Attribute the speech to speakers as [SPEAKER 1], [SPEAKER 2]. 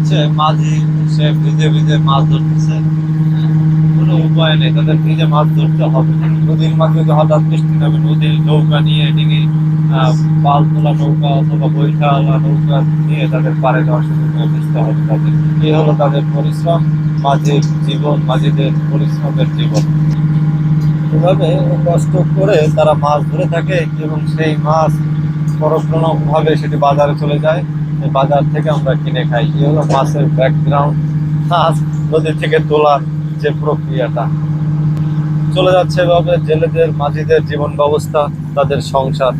[SPEAKER 1] হচ্ছে মাঝি, সে ভিজে ভিজে মাছ ধরতেছে, কোনো উপায় নেই, তাদের ভিজে মাছ ধরতে হবে। নদীর মাঝে যদি হঠাৎ বৃষ্টি নামে, নদীর নৌকা নিয়ে ডিঙি, পাল তোলা নৌকা অথবা বৈঠাওয়ালা নৌকা নিয়ে তাদের পাড়ে যাওয়ার সুযোগ বুঝতে হবে তাদের। এই হলো তাদের পরিশ্রম, মাঝির জীবন, মাঝিদের পরিশ্রমের জীবন। এভাবে কষ্ট করে তারা মাছ ধরে থাকে এবং সেই মাছ পরক্রমভাবে সেটি বাজারে চলে যায়। এই বাজার থেকে আমরা কিনে খাই। এই হলো মাছের ব্যাকগ্রাউন্ড, মাছ নদী থেকে তোলার যে প্রক্রিয়াটা। চলে যাচ্ছে এভাবে জেলেদের, মাঝিদের জীবন ব্যবস্থা, তাদের সংসার।